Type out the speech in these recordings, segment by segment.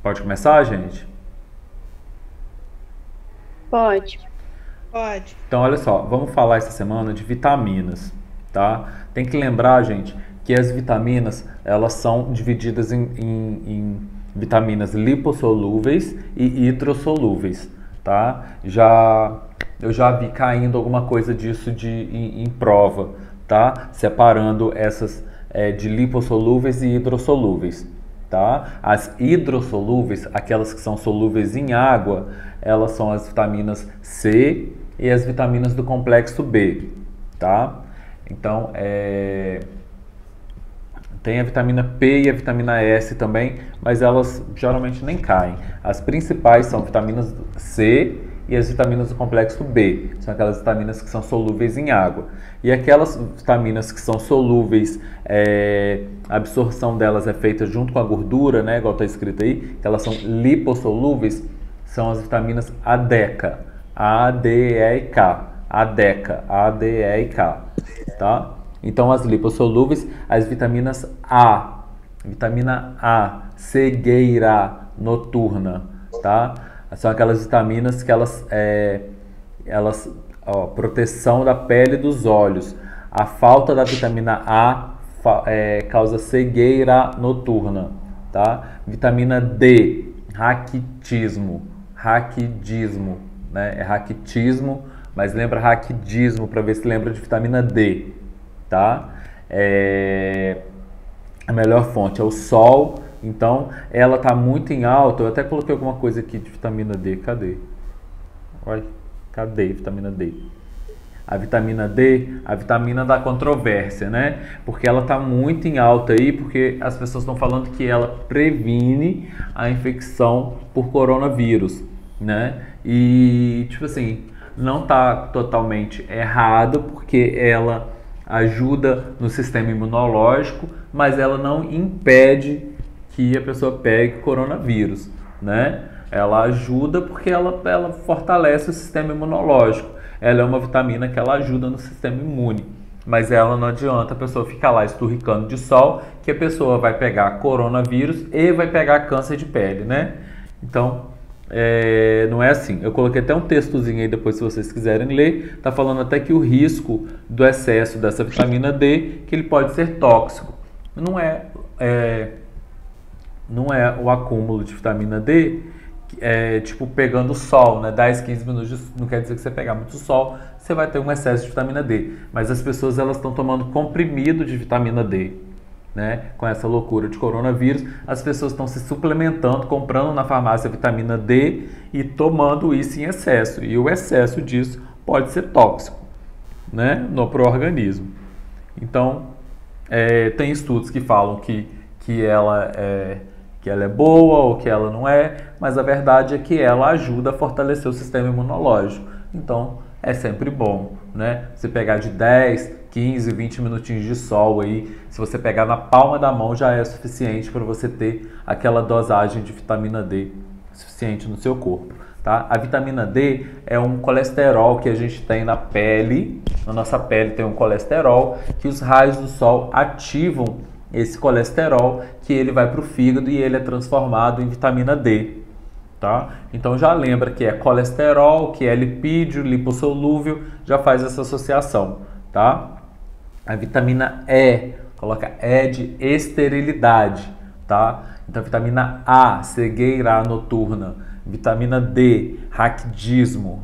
Pode começar, gente? Pode. Pode. Então, olha só, vamos falar essa semana de vitaminas, tá? Tem que lembrar, gente, que as vitaminas, elas são divididas em vitaminas lipossolúveis e hidrossolúveis, tá? Eu já vi caindo alguma coisa disso em prova, tá? Separando essas de lipossolúveis e hidrossolúveis, tá? As hidrossolúveis, aquelas que são solúveis em água, elas são as vitaminas C e as vitaminas do complexo B, tá? Então, tem a vitamina P e a vitamina S também, mas elas geralmente nem caem. As principais são vitaminas C e as vitaminas do complexo B, são aquelas vitaminas que são solúveis em água. E aquelas vitaminas que são solúveis, a absorção delas é feita junto com a gordura, né, igual está escrito aí, que elas são lipossolúveis, são as vitaminas ADECA, A-D-E-K, ADECA, A-D-E-K, tá? Então, as lipossolúveis, as vitaminas A, vitamina A, cegueira noturna, tá? São aquelas vitaminas que proteção da pele e dos olhos. A falta da vitamina A causa cegueira noturna, tá? Vitamina D, raquitismo, né? É raquitismo, mas lembra raquidismo para ver se lembra de vitamina D, tá? A melhor fonte é o sol, então ela está muito em alta. Eu até coloquei alguma coisa aqui de vitamina D, cadê? Olha, cadê vitamina D? A vitamina D, a vitamina da controvérsia, né? Porque ela está muito em alta aí, porque as pessoas estão falando que ela previne a infecção por coronavírus, né? E, tipo assim, não está totalmente errado, porque ela ajuda no sistema imunológico, mas ela não impede que a pessoa pegue coronavírus, né? Ela ajuda porque ela fortalece o sistema imunológico. Ela é uma vitamina que ela ajuda no sistema imune, mas ela não adianta a pessoa ficar lá esturricando de sol, que a pessoa vai pegar coronavírus e vai pegar câncer de pele, né? Então, não é assim. Eu coloquei até um textozinho aí depois, se vocês quiserem ler. Tá falando até que o risco do excesso dessa vitamina D, que ele pode ser tóxico. Não é o acúmulo de vitamina D, tipo pegando sol, né? 10, 15 minutos, não quer dizer que você pegar muito sol, você vai ter um excesso de vitamina D. Mas as pessoas, elas estão tomando comprimido de vitamina D, né? Com essa loucura de coronavírus, as pessoas estão se suplementando, comprando na farmácia vitamina D e tomando isso em excesso. E o excesso disso pode ser tóxico, né? Para o organismo. Então, tem estudos que falam que ela é boa ou que ela não é, mas a verdade é que ela ajuda a fortalecer o sistema imunológico. Então, é sempre bom, né? Você pegar de 10, 15, 20 minutinhos de sol aí, se você pegar na palma da mão já é suficiente para você ter aquela dosagem de vitamina D suficiente no seu corpo, tá? A vitamina D é um colesterol que a gente tem na pele, na nossa pele tem um colesterol que os raios do sol ativam esse colesterol, que ele vai para o fígado e ele é transformado em vitamina D, tá? Então já lembra que é colesterol, que é lipídio, lipossolúvel, já faz essa associação, tá? A vitamina E, coloca E de esterilidade, tá? Então vitamina A, cegueira noturna, vitamina D, raquitismo,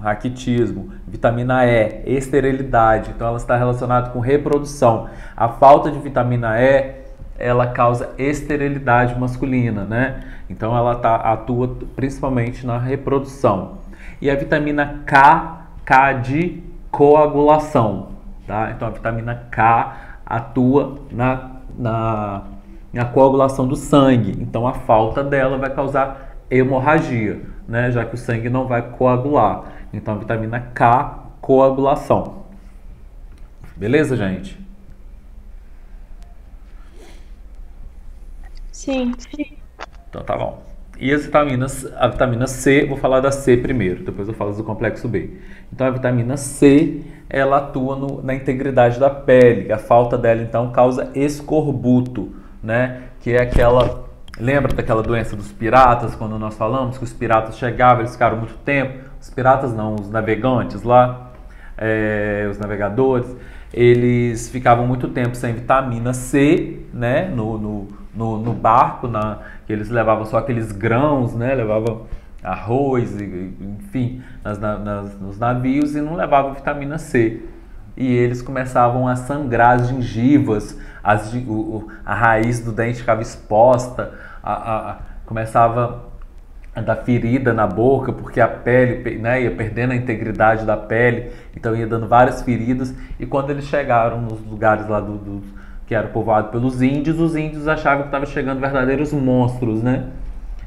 vitamina E, esterilidade, então ela está relacionada com reprodução. A falta de vitamina E, ela causa esterilidade masculina, né? Então ela atua principalmente na reprodução. E a vitamina K de coagulação, tá? Então a vitamina K atua na coagulação do sangue. Então a falta dela vai causar hemorragia, né? Já que o sangue não vai coagular. Então a vitamina K, coagulação. Beleza, gente? Sim. Então tá bom. E as vitaminas, a vitamina C, vou falar da C primeiro, depois eu falo do complexo B. Então a vitamina C, ela atua na integridade da pele. A falta dela então causa escorbuto, né? Que é Lembra daquela doença dos piratas, quando nós falamos que os piratas chegavam, eles ficaram muito tempo, os piratas não, os navegantes lá, os navegadores, eles ficavam muito tempo sem vitamina C, né, no barco, que eles levavam só aqueles grãos, né, levavam arroz, enfim, nos navios e não levavam vitamina C. E eles começavam a sangrar as gengivas, a raiz do dente ficava exposta, começava a dar ferida na boca, porque a pele, né, ia perdendo a integridade da pele, então ia dando várias feridas. E quando eles chegaram nos lugares lá que era povoado pelos índios, os índios achavam que estavam chegando verdadeiros monstros, né?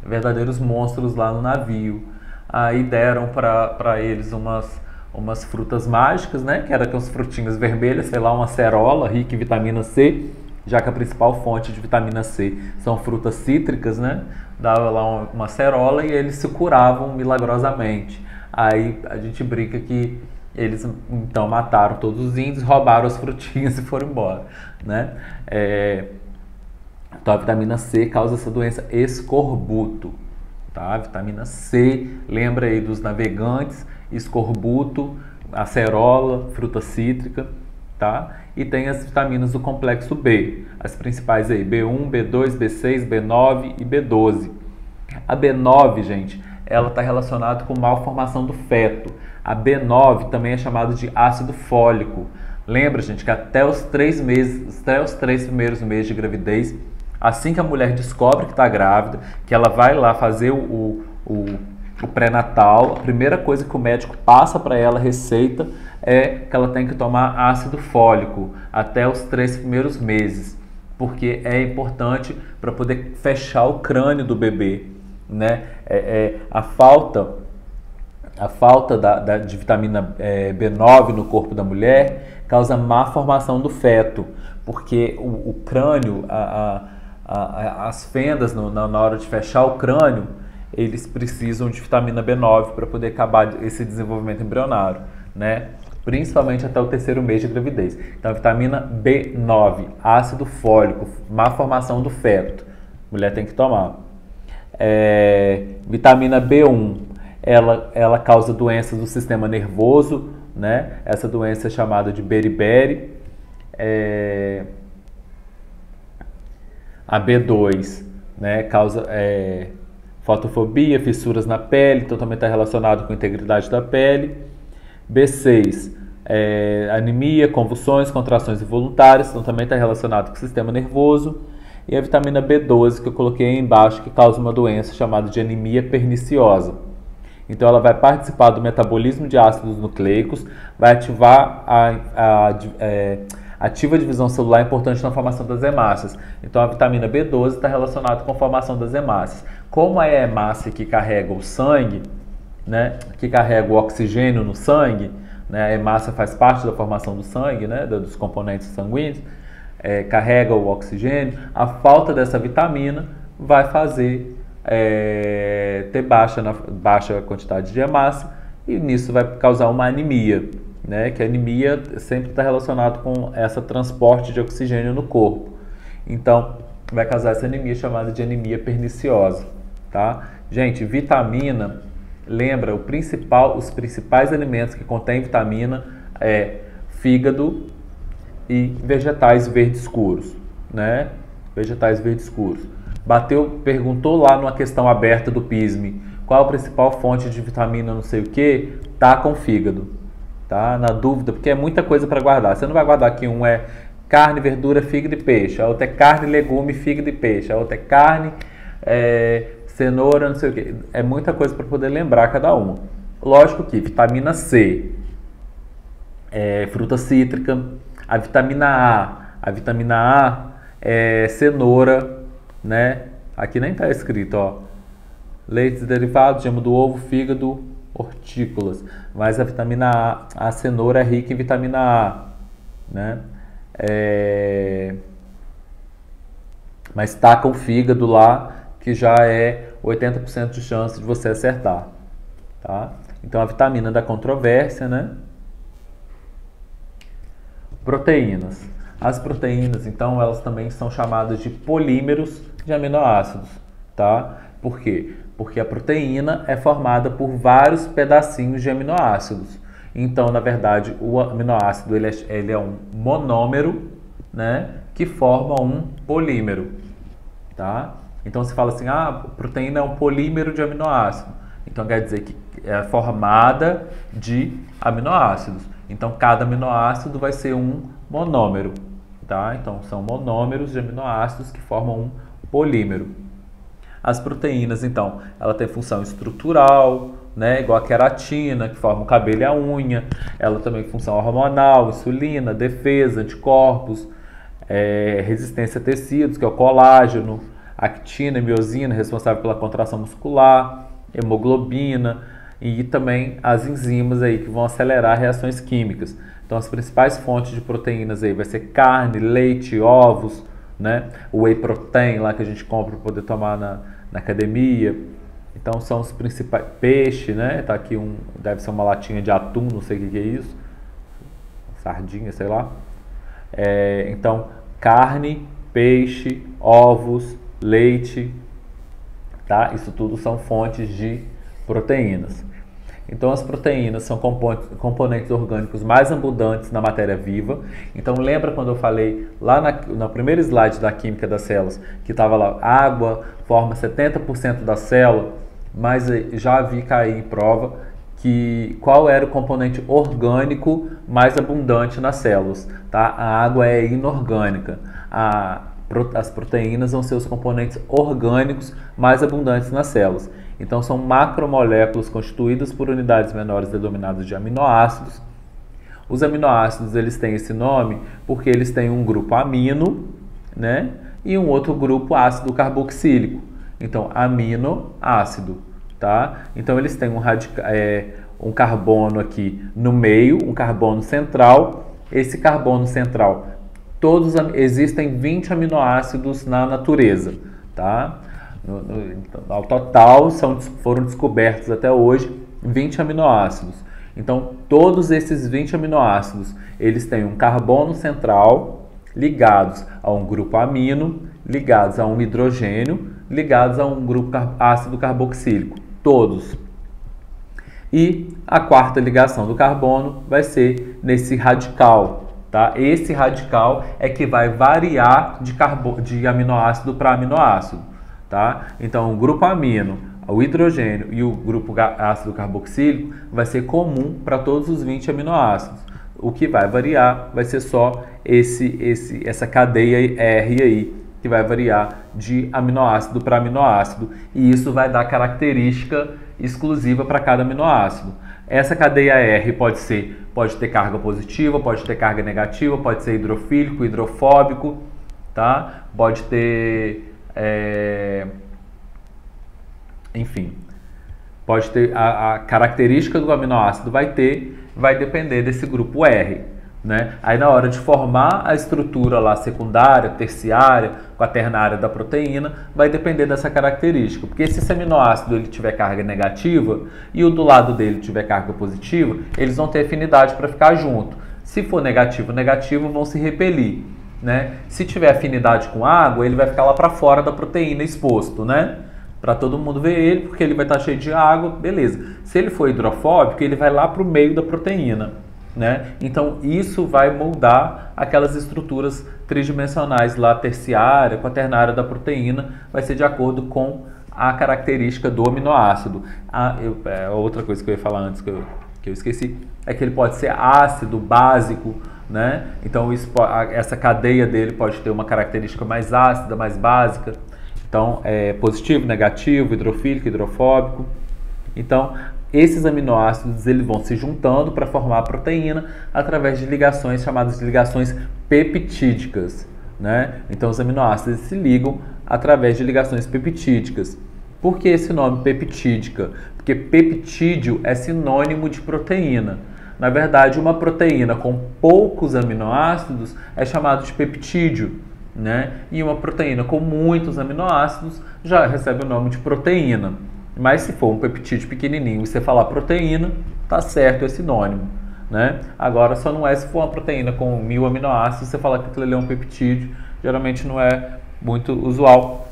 Verdadeiros monstros lá no navio. Aí deram para eles umas frutas mágicas, né? Que eram aquelas frutinhas vermelhas, sei lá, uma acerola rica em vitamina C, já que a principal fonte de vitamina C são frutas cítricas, né? Dava lá uma acerola e eles se curavam milagrosamente. Aí a gente brinca que eles então mataram todos os índios, roubaram as frutinhas e foram embora, né? Então a vitamina C causa essa doença escorbuto, tá? A vitamina C, lembra aí dos navegantes, escorbuto, acerola, fruta cítrica, tá? E tem as vitaminas do complexo B, as principais aí, B1, B2, B6, B9 e B12. A B9, gente, ela está relacionada com malformação do feto. A B9 também é chamada de ácido fólico. Lembra, gente, que até os 3 primeiros meses de gravidez, assim que a mulher descobre que está grávida, que ela vai lá fazer o pré-natal, a primeira coisa que o médico passa para ela, receita, é que ela tem que tomar ácido fólico até os 3 primeiros meses, porque é importante para poder fechar o crânio do bebê, né? A falta de vitamina B9 no corpo da mulher causa má formação do feto, porque o crânio, as fendas na hora de fechar o crânio, eles precisam de vitamina B9 para poder acabar esse desenvolvimento embrionário, né? Principalmente até o 3º mês de gravidez. Então, a vitamina B9, ácido fólico, má formação do feto, a mulher tem que tomar. Vitamina B1, ela causa doenças do sistema nervoso, né? Essa doença é chamada de beriberi. A B2, né, causa fotofobia, fissuras na pele, então também está relacionado com a integridade da pele. B6, anemia, convulsões, contrações involuntárias, então também está relacionado com o sistema nervoso. E a vitamina B12, que eu coloquei aí embaixo, que causa uma doença chamada de anemia perniciosa. Então ela vai participar do metabolismo de ácidos nucleicos, vai ativar ativa a divisão celular importante na formação das hemácias. Então a vitamina B12 está relacionada com a formação das hemácias. Como é a hemácia que carrega o sangue, né, que carrega o oxigênio no sangue, né, a hemácia faz parte da formação do sangue, né, dos componentes sanguíneos, carrega o oxigênio, a falta dessa vitamina vai fazer ter baixa quantidade de hemácia e nisso vai causar uma anemia, né? Que a anemia sempre está relacionado com esse transporte de oxigênio no corpo. Então, vai causar essa anemia chamada de anemia perniciosa, tá? Gente, vitamina, lembra, os principais alimentos que contêm vitamina é fígado e vegetais verdes escuros, né? Vegetais verdes escuros. Perguntou lá numa questão aberta do PISME, qual a principal fonte de vitamina não sei o que, tá com fígado, tá? Na dúvida, porque é muita coisa para guardar. Você não vai guardar que um é carne, verdura, fígado e peixe, a outra é carne, legume, fígado e peixe, a outra é carne, cenoura, não sei o que. É muita coisa para poder lembrar cada uma. Lógico que vitamina C, fruta cítrica, a vitamina A é cenoura, né? Aqui nem está escrito, ó. Leites derivados, gema do ovo, fígado, hortícolas. Mas a vitamina A cenoura é rica em vitamina A, né? Mas tá com o fígado lá, que já é 80% de chance de você acertar, tá? Então a vitamina da controvérsia, né? Proteínas. As proteínas, então, elas também são chamadas de polímeros, de aminoácidos, tá? Por quê? Porque a proteína é formada por vários pedacinhos de aminoácidos. Então, na verdade, o aminoácido ele é um monômero, né, que forma um polímero, tá? Então, se fala assim, a proteína é um polímero de aminoácido. Então, quer dizer que é formada de aminoácidos. Então, cada aminoácido vai ser um monômero, tá? Então, são monômeros de aminoácidos que formam um polímero. As proteínas, então, ela tem função estrutural, né, igual a queratina, que forma o cabelo e a unha. Ela também tem função hormonal, insulina, defesa, anticorpos, resistência a tecidos, que é o colágeno, actina e miosina, responsável pela contração muscular, hemoglobina e também as enzimas aí que vão acelerar reações químicas. Então, as principais fontes de proteínas aí vai ser carne, leite, ovos, né? O whey protein lá que a gente compra para poder tomar na academia. Então são os principais, peixe, né? Tá aqui deve ser uma latinha de atum, não sei o que é isso, sardinha, sei lá. Então carne, peixe, ovos, leite, tá? Isso tudo são fontes de proteínas. Então as proteínas são componentes orgânicos mais abundantes na matéria viva. Então lembra quando eu falei lá no primeiro slide da química das células, que estava lá, água forma 70% da célula, mas já vi cair em prova que qual era o componente orgânico mais abundante nas células, tá? A água é inorgânica. As proteínas vão ser os componentes orgânicos mais abundantes nas células. Então, são macromoléculas constituídas por unidades menores denominadas de aminoácidos. Os aminoácidos eles têm esse nome porque eles têm um grupo amino, né, e um outro grupo ácido carboxílico. Então, aminoácido, tá? Então, eles têm um carbono aqui no meio, um carbono central. Esse carbono central, existem 20 aminoácidos na natureza, tá? Ao total, foram descobertos até hoje 20 aminoácidos. Então, todos esses 20 aminoácidos, eles têm um carbono central ligados a um grupo amino, ligados a um hidrogênio, ligados a um grupo ácido carboxílico. Todos. E a quarta ligação do carbono vai ser nesse radical, tá? Esse radical é que vai variar de aminoácido para aminoácido. Tá? Então, o grupo amino, o hidrogênio e o grupo ácido carboxílico vai ser comum para todos os 20 aminoácidos. O que vai variar vai ser só essa cadeia R aí, que vai variar de aminoácido para aminoácido. E isso vai dar característica exclusiva para cada aminoácido. Essa cadeia R pode ter carga positiva, pode ter carga negativa, pode ser hidrofílico, hidrofóbico, tá? Pode ter... enfim, pode ter a característica do aminoácido vai depender desse grupo R, né? Aí na hora de formar a estrutura lá secundária, terciária, quaternária da proteína, vai depender dessa característica, porque se esse aminoácido ele tiver carga negativa e o do lado dele tiver carga positiva, eles vão ter afinidade para ficar junto. Se for negativo, vão se repelir. Né? Se tiver afinidade com água, ele vai ficar lá para fora da proteína exposto, né? Para todo mundo ver ele, porque ele vai estar cheio de água, beleza. Se ele for hidrofóbico, ele vai lá para o meio da proteína, né? Então isso vai moldar aquelas estruturas tridimensionais lá, terciária, quaternária da proteína, vai ser de acordo com a característica do aminoácido. Outra coisa que eu ia falar antes que eu esqueci, é que ele pode ser ácido, básico, né? Então essa cadeia dele pode ter uma característica mais ácida, mais básica. Então positivo, negativo, hidrofílico, hidrofóbico. Então esses aminoácidos eles vão se juntando para formar a proteína através de ligações chamadas de ligações peptídicas, né? Então os aminoácidos se ligam através de ligações peptídicas. Por que esse nome peptídica? Porque peptídeo é sinônimo de proteína. Na verdade, uma proteína com poucos aminoácidos é chamada de peptídeo, né? E uma proteína com muitos aminoácidos já recebe o nome de proteína. Mas se for um peptídeo pequenininho e você falar proteína, tá certo, é sinônimo, né? Agora, só não é se for uma proteína com 1000 aminoácidos, você falar que aquilo ali é um peptídeo, geralmente não é muito usual.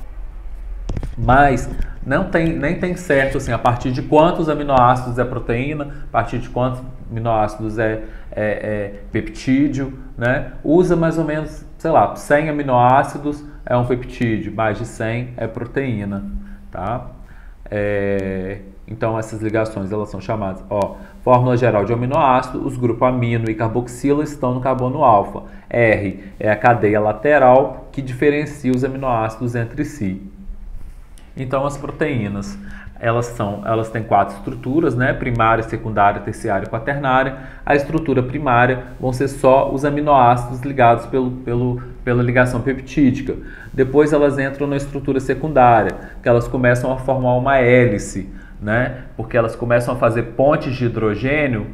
Mas nem tem certo assim, a partir de quantos aminoácidos é proteína, a partir de quantos aminoácidos é peptídeo, né? Usa mais ou menos, sei lá, 100 aminoácidos é um peptídeo, mais de 100 é proteína, tá? Então essas ligações elas são chamadas, fórmula geral de aminoácido, os grupos amino e carboxila estão no carbono alfa. R é a cadeia lateral que diferencia os aminoácidos entre si. Então as proteínas, elas têm 4 estruturas, né? Primária, secundária, terciária e quaternária. A estrutura primária vão ser só os aminoácidos ligados pela ligação peptídica. Depois elas entram na estrutura secundária, que elas começam a formar uma hélice, né? Porque elas começam a fazer pontes de hidrogênio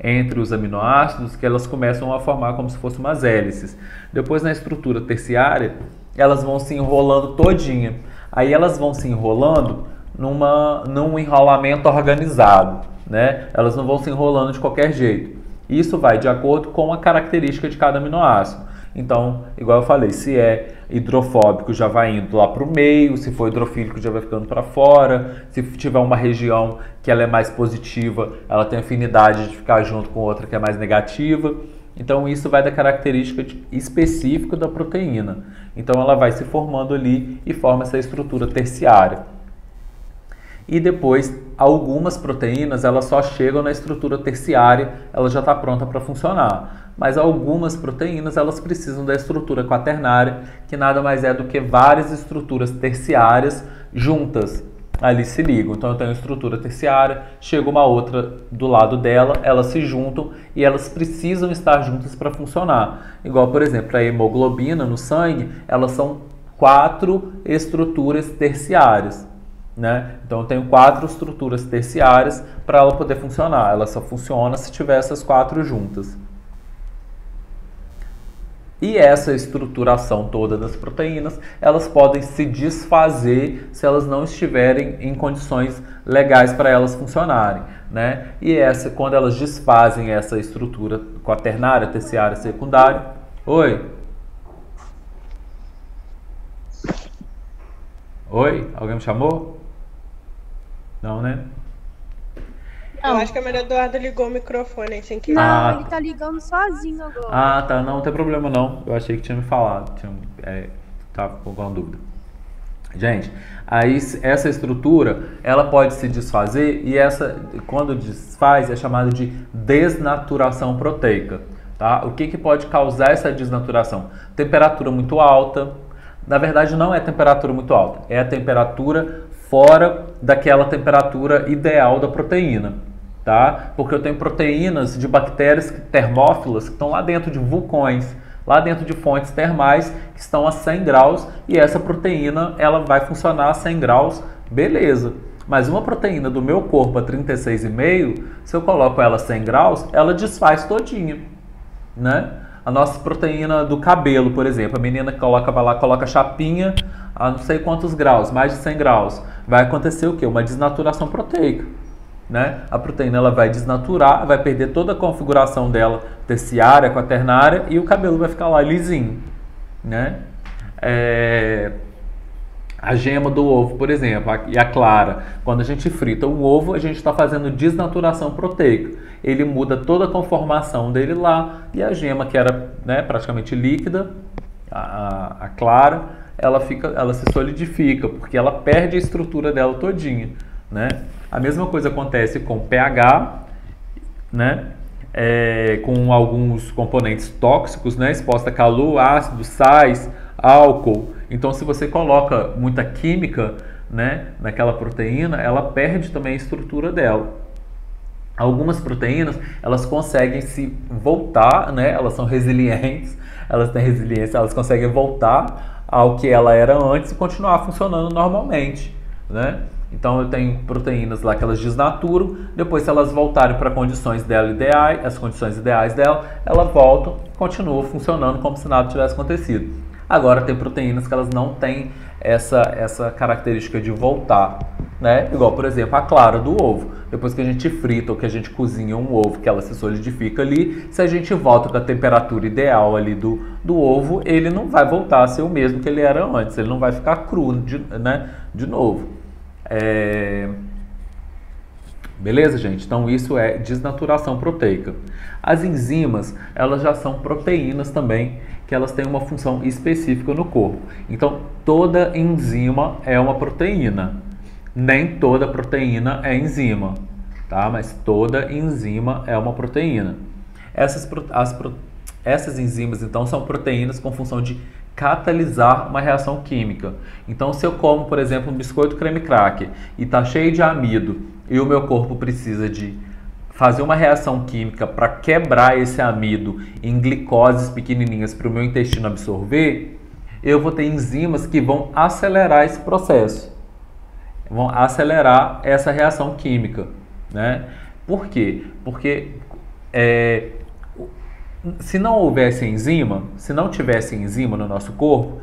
entre os aminoácidos, que elas começam a formar como se fossem umas hélices. Depois na estrutura terciária, elas vão se enrolando todinha. Aí elas vão se enrolando num enrolamento organizado, né? Elas não vão se enrolando de qualquer jeito. Isso vai de acordo com a característica de cada aminoácido. Então, igual eu falei, se é hidrofóbico já vai indo lá para o meio, se for hidrofílico já vai ficando para fora, se tiver uma região que ela é mais positiva, ela tem afinidade de ficar junto com outra que é mais negativa. Então isso vai da característica específica da proteína. Então ela vai se formando ali e forma essa estrutura terciária. E depois, algumas proteínas elas só chegam na estrutura terciária, ela já está pronta para funcionar. Mas algumas proteínas elas precisam da estrutura quaternária, que nada mais é do que várias estruturas terciárias juntas. Ali se ligam. Então eu tenho estrutura terciária, chega uma outra do lado dela, elas se juntam e elas precisam estar juntas para funcionar. Igual, por exemplo, a hemoglobina no sangue, elas são 4 estruturas terciárias, né? Então eu tenho 4 estruturas terciárias para ela poder funcionar. Ela só funciona se tiver essas 4 juntas. E essa estruturação toda das proteínas, elas podem se desfazer se elas não estiverem em condições legais para elas funcionarem, né? E quando elas desfazem essa estrutura quaternária, terciária, secundária... Oi? Oi? Alguém me chamou? Não, né? Eu acho que a Maria Eduarda ligou o microfone aí sem querer. Não, ele tá ligando sozinho agora. Ah, tá. Não tem problema não. Eu achei que tinha me falado. Tava com alguma dúvida. Gente, aí essa estrutura, ela pode se desfazer e quando desfaz, é chamada de desnaturação proteica. Tá? O que pode causar essa desnaturação? Temperatura muito alta. Na verdade, não é temperatura muito alta. É a temperatura fora daquela temperatura ideal da proteína. Tá? Porque eu tenho proteínas de bactérias termófilas que estão lá dentro de vulcões, lá dentro de fontes termais que estão a 100 graus e essa proteína ela vai funcionar a 100 graus, beleza. Mas uma proteína do meu corpo a 36,5, se eu coloco ela a 100 graus, ela desfaz todinha, né? A nossa proteína do cabelo, por exemplo, a menina que vai lá, coloca chapinha a não sei quantos graus, mais de 100 graus, vai acontecer o quê? Uma desnaturação proteica. Né? A proteína ela vai desnaturar, vai perder toda a configuração dela terciária, quaternária e o cabelo vai ficar lá lisinho, né? A gema do ovo, por exemplo, e a clara, quando a gente frita um ovo, a gente está fazendo desnaturação proteica. Ele muda toda a conformação dele lá e a gema, que era, né, praticamente líquida, a clara, ela se solidifica, porque ela perde a estrutura dela todinha, né? A mesma coisa acontece com pH, né? Com alguns componentes tóxicos, né? Exposta a calor, ácido, sais, álcool. Então, se você coloca muita química, né, naquela proteína, ela perde também a estrutura dela. Algumas proteínas, elas conseguem se voltar, né? Elas são resilientes, elas têm resiliência, elas conseguem voltar ao que ela era antes e continuar funcionando normalmente, né? Então eu tenho proteínas lá que elas desnaturam, depois se elas voltarem para condições dela ideais, as condições ideais dela, ela volta, continua funcionando como se nada tivesse acontecido. Agora tem proteínas que elas não têm essa característica de voltar, né? Igual, por exemplo, a clara do ovo. Depois que a gente frita ou que a gente cozinha um ovo, que ela se solidifica ali, se a gente volta com a temperatura ideal ali do ovo, ele não vai voltar a ser o mesmo que ele era antes. Ele não vai ficar cru, né? De novo. Beleza, gente? Então isso é desnaturação proteica. As enzimas, elas já são proteínas também, que elas têm uma função específica no corpo. Então, toda enzima é uma proteína. Nem toda proteína é enzima, tá? Mas toda enzima é uma proteína. Essas enzimas, então, são proteínas com função de catalisar uma reação química. Então, se eu como, por exemplo, um biscoito creme cracker e está cheio de amido e o meu corpo precisa de fazer uma reação química para quebrar esse amido em glicoses pequenininhas para o meu intestino absorver, eu vou ter enzimas que vão acelerar esse processo. Vão acelerar essa reação química, né? Por quê? Porque se não houvesse enzima, se não tivesse enzima no nosso corpo,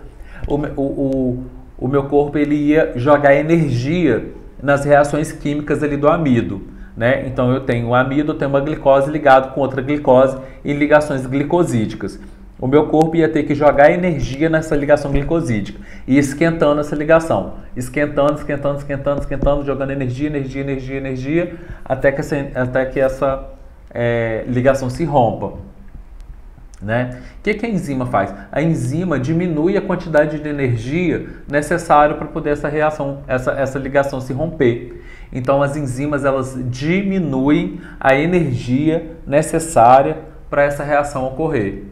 o meu corpo ele ia jogar energia nas reações químicas ali do amido, né? Então eu tenho o amido, eu tenho uma glicose ligado com outra glicose em ligações glicosídicas. O meu corpo ia ter que jogar energia nessa ligação glicosídica e esquentando essa ligação. Esquentando, jogando energia, até que essa ligação se rompa. Né? O que a enzima faz? A enzima diminui a quantidade de energia necessária para poder essa ligação se romper. Então as enzimas elas diminuem a energia necessária para essa reação ocorrer.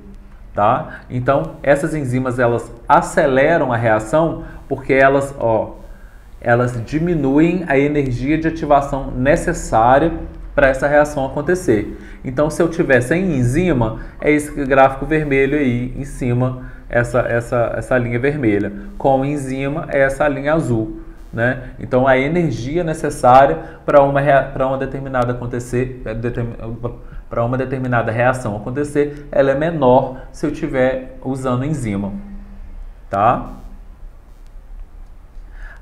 Tá? Então essas enzimas elas aceleram a reação porque elas diminuem a energia de ativação necessária para essa reação acontecer. Então se eu tiver sem enzima, é esse gráfico vermelho aí em cima, essa linha vermelha. Com enzima é essa linha azul. Né? Então a energia necessária para uma determinada reação acontecer, ela é menor se eu estiver usando enzima, tá?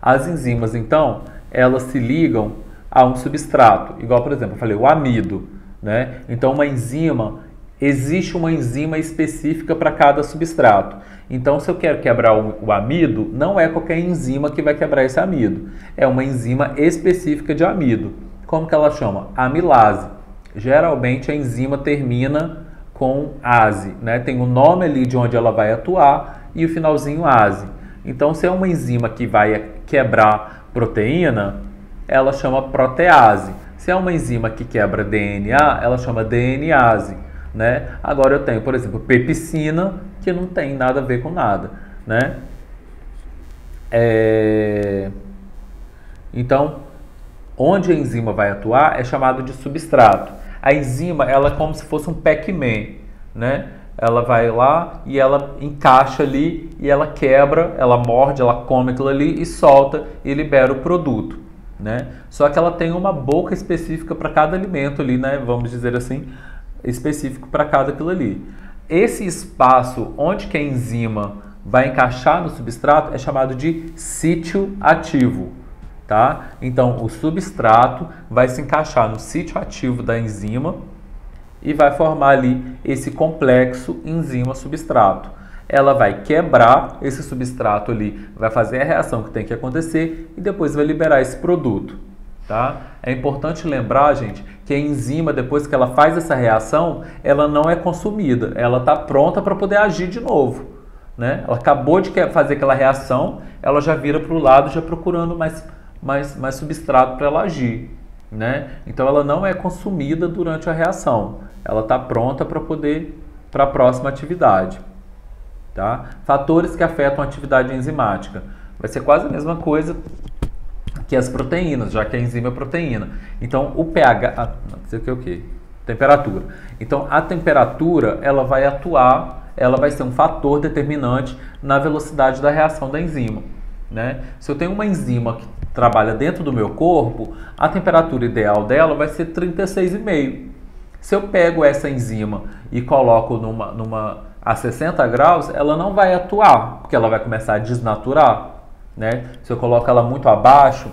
As enzimas, então, elas se ligam a um substrato, igual, por exemplo, eu falei, o amido, né? Então, existe uma enzima específica para cada substrato. Então, se eu quero quebrar o amido, não é qualquer enzima que vai quebrar esse amido. É uma enzima específica de amido. Como que ela chama? Amilase. Geralmente, a enzima termina com ase, né? Tem o nome ali de onde ela vai atuar e o finalzinho ase. Então, se é uma enzima que vai quebrar proteína, ela chama protease. Se é uma enzima que quebra DNA, ela chama DNase. Né? Agora eu tenho, por exemplo, pepsina, que não tem nada a ver com nada, né? Então, onde a enzima vai atuar é chamado de substrato. A enzima, ela é como se fosse um Pac-Man, né? Ela vai lá e ela encaixa ali e ela quebra, ela morde, ela come aquilo ali e solta e libera o produto, né? Só que ela tem uma boca específica para cada alimento ali, né? Vamos dizer assim, específico para cada aquilo ali. Esse espaço onde que a enzima vai encaixar no substrato é chamado de sítio ativo, tá? Então, o substrato vai se encaixar no sítio ativo da enzima e vai formar ali esse complexo enzima-substrato. Ela vai quebrar esse substrato ali, vai fazer a reação que tem que acontecer e depois vai liberar esse produto. Tá? É importante lembrar, gente, que a enzima, depois que ela faz essa reação, ela não é consumida, ela está pronta para poder agir de novo. Né? Ela acabou de fazer aquela reação, ela já vira para o lado, já procurando mais substrato para ela agir. Né? Então ela não é consumida durante a reação, ela está pronta para a próxima atividade. Tá? Fatores que afetam a atividade enzimática. Vai ser quase a mesma coisa que as proteínas, já que a enzima é proteína. Então, o pH... não sei o que. Temperatura. Então, a temperatura, ela vai atuar, ela vai ser um fator determinante na velocidade da reação da enzima. Né? Se eu tenho uma enzima que trabalha dentro do meu corpo, a temperatura ideal dela vai ser 36,5. Se eu pego essa enzima e coloco a 60 graus, ela não vai atuar, porque ela vai começar a desnaturar. Né? Se eu coloco ela muito abaixo,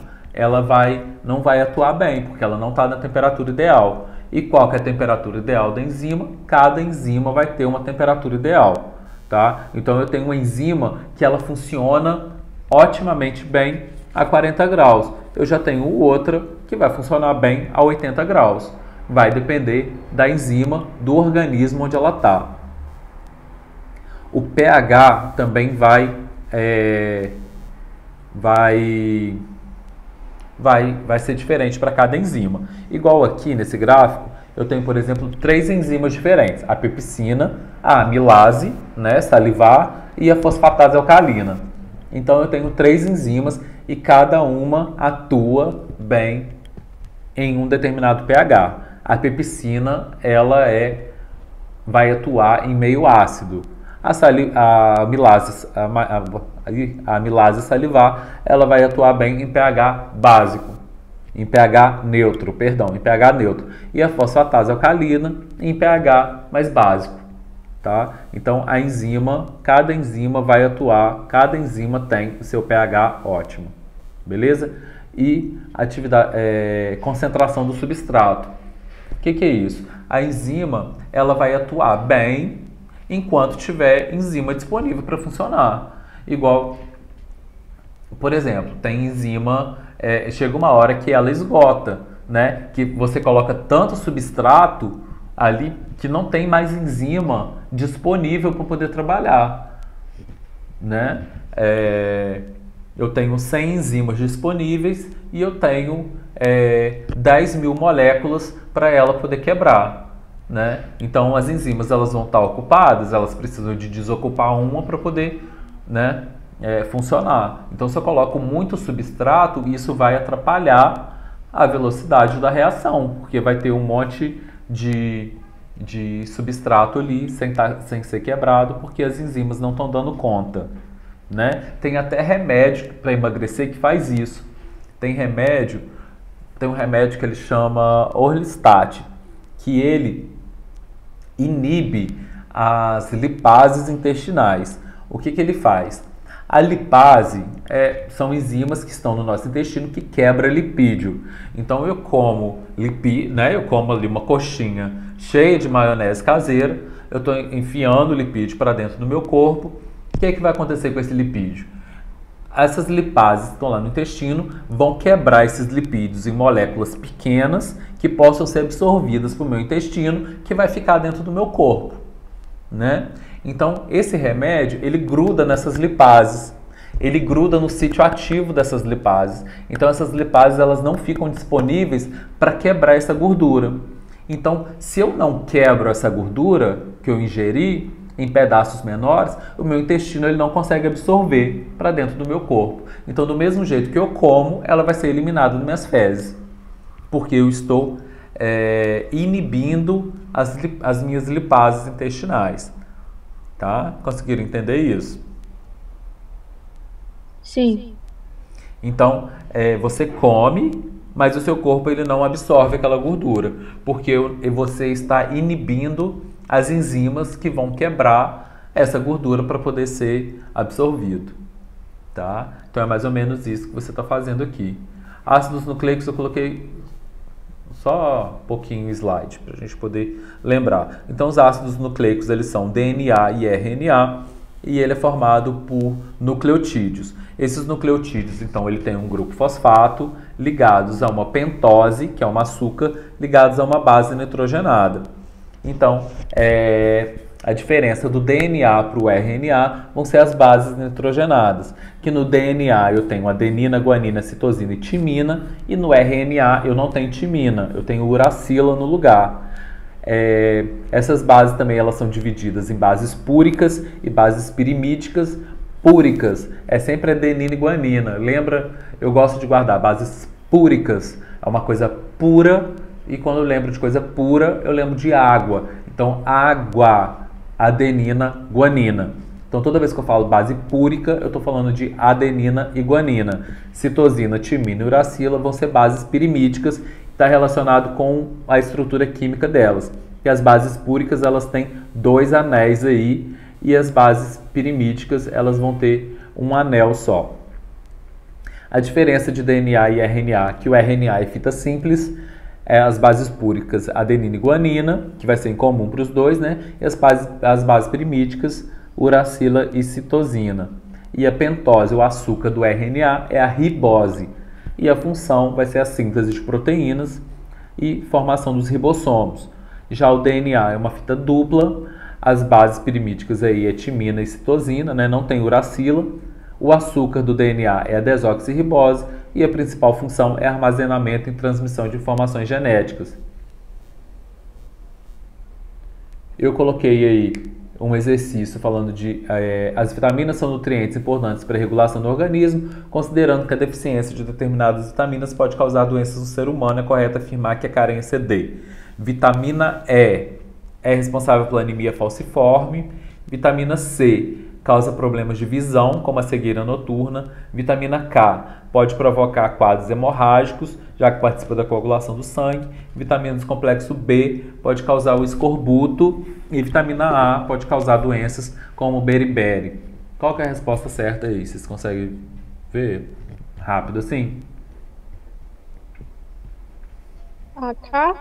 não vai atuar bem, porque ela não está na temperatura ideal. E qual que é a temperatura ideal da enzima? Cada enzima vai ter uma temperatura ideal, tá? Então eu tenho uma enzima que ela funciona otimamente bem a 40 graus. Eu já tenho outra que vai funcionar bem a 80 graus. Vai depender da enzima do organismo onde ela está. O pH também vai ser diferente para cada enzima. Igual aqui nesse gráfico, eu tenho, por exemplo, 3 enzimas diferentes. A pepsina, a amilase, né, salivar, e a fosfatase alcalina. Então eu tenho 3 enzimas e cada uma atua bem em um determinado pH. A pepsina, vai atuar em meio ácido. A amilase salivar, ela vai atuar bem em pH básico, em pH neutro. E a fosfatase alcalina em pH mais básico, tá? Então cada enzima vai atuar, cada enzima tem o seu pH ótimo, beleza? E concentração do substrato. O que é isso? A enzima, ela vai atuar bem enquanto tiver enzima disponível para funcionar. Igual, por exemplo, tem enzima, chega uma hora que ela esgota, né? Que você coloca tanto substrato ali que não tem mais enzima disponível para poder trabalhar, né? Eu tenho 100 enzimas disponíveis e eu tenho 10 mil moléculas para ela poder quebrar, né? Então as enzimas elas vão estar ocupadas, elas precisam de desocupar uma para poder, né, funcionar. Então se eu coloco muito substrato, isso vai atrapalhar a velocidade da reação, porque vai ter um monte de substrato ali sem ser quebrado, porque as enzimas não estão dando conta, né? Tem até remédio para emagrecer que faz isso. Tem um remédio que ele chama Orlistat, que ele inibe as lipases intestinais. O que ele faz? A lipase são enzimas que estão no nosso intestino que quebra lipídio. Então eu como eu como ali uma coxinha cheia de maionese caseira, eu estou enfiando o lipídio para dentro do meu corpo. O que vai acontecer com esse lipídio? Essas lipases que estão lá no intestino vão quebrar esses lipídios em moléculas pequenas que possam ser absorvidas para o meu intestino, que vai ficar dentro do meu corpo, né? Então, esse remédio, ele gruda nessas lipases, ele gruda no sítio ativo dessas lipases. Então, essas lipases elas não ficam disponíveis para quebrar essa gordura. Então, se eu não quebro essa gordura que eu ingeri em pedaços menores, o meu intestino ele não consegue absorver para dentro do meu corpo. Então, do mesmo jeito que eu como, ela vai ser eliminada das minhas fezes, porque eu estou inibindo as minhas lipases intestinais. Tá? Conseguiram entender isso? Sim. Então, você come, mas o seu corpo ele não absorve aquela gordura, porque você está inibindo as enzimas que vão quebrar essa gordura para poder ser absorvido, tá? Então é mais ou menos isso que você está fazendo aqui. Ácidos nucleicos eu coloquei só um pouquinho slide para a gente poder lembrar. Então os ácidos nucleicos eles são DNA e RNA e ele é formado por nucleotídeos. Esses nucleotídeos, então, ele tem um grupo fosfato ligados a uma pentose, que é um açúcar, ligados a uma base nitrogenada. Então, a diferença do DNA para o RNA vão ser as bases nitrogenadas. Que no DNA eu tenho adenina, guanina, citosina e timina, e no RNA eu não tenho timina, eu tenho uracila no lugar. Essas bases também elas são divididas em bases púricas e bases pirimídicas. Púricas é sempre adenina e guanina. Lembra? Eu gosto de guardar bases púricas, é uma coisa pura. E quando eu lembro de coisa pura, eu lembro de água. Então, água, adenina, guanina. Então, toda vez que eu falo base púrica, eu estou falando de adenina e guanina. Citosina, timina e uracila vão ser bases pirimídicas, está relacionado com a estrutura química delas. E as bases púricas, elas têm 2 anéis aí, e as bases pirimídicas, elas vão ter um anel só. A diferença de DNA e RNA, que o RNA é fita simples, é as bases púricas adenina e guanina, que vai ser em comum para os dois, né? E as bases pirimídicas, uracila e citosina. E a pentose, o açúcar do RNA, é a ribose. E a função vai ser a síntese de proteínas e formação dos ribossomos. Já o DNA é uma fita dupla, as bases pirimídicas aí é timina e citosina, né? Não tem uracila. O açúcar do DNA é a desoxirribose e a principal função é armazenamento e transmissão de informações genéticas. Eu coloquei aí um exercício falando de as vitaminas são nutrientes importantes para a regulação do organismo, considerando que a deficiência de determinadas vitaminas pode causar doenças no ser humano, é correto afirmar que a carência de vitamina E é responsável pela anemia falciforme, vitamina C causa problemas de visão, como a cegueira noturna. Vitamina K pode provocar quadros hemorrágicos, já que participa da coagulação do sangue. Vitamina do complexo B pode causar o escorbuto. E vitamina A pode causar doenças como beriberi. Qual que é a resposta certa aí? Vocês conseguem ver rápido assim? A K?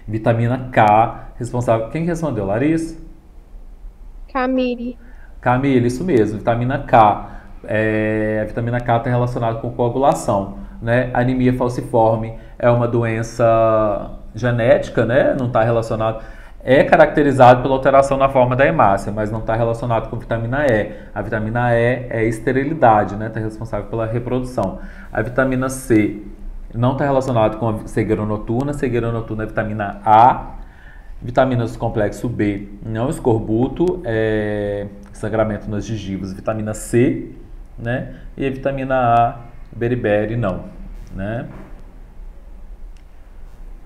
Vitamina K, responsável... Quem respondeu? Larissa? Camille. Camila, isso mesmo, vitamina K. A vitamina K está relacionada com coagulação, né? Anemia falciforme é uma doença genética, né? Não está relacionado. É caracterizado pela alteração na forma da hemácia, mas não está relacionado com vitamina E. A vitamina E é esterilidade, né? Está responsável pela reprodução. A vitamina C não está relacionado com a cegueira noturna. A cegueira noturna é vitamina A. Vitaminas do complexo B, não escorbuto, sangramento nas gengivas, vitamina C, né? E a vitamina A, beriberi, não, né?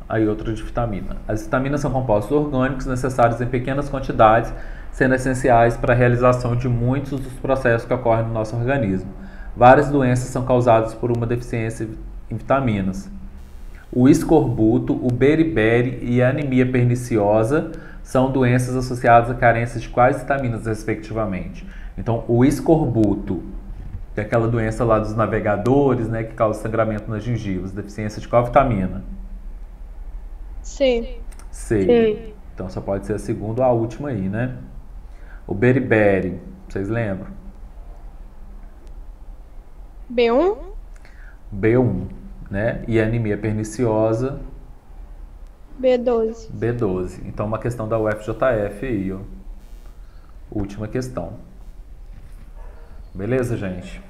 Aí outra de vitamina. As vitaminas são compostos orgânicos necessários em pequenas quantidades, sendo essenciais para a realização de muitos dos processos que ocorrem no nosso organismo. Várias doenças são causadas por uma deficiência em vitaminas. O escorbuto, o beriberi e a anemia perniciosa são doenças associadas a carências de quais vitaminas, respectivamente. Então, o escorbuto, que é aquela doença lá dos navegadores, né, que causa sangramento nas gengivas, deficiência de qual vitamina? C. C. Então, só pode ser a segunda ou a última aí, né? O beriberi, vocês lembram? B1? B1. Né? E a anemia perniciosa? B12. B12. Então, uma questão da UFJF aí, ó. Última questão. Beleza, gente?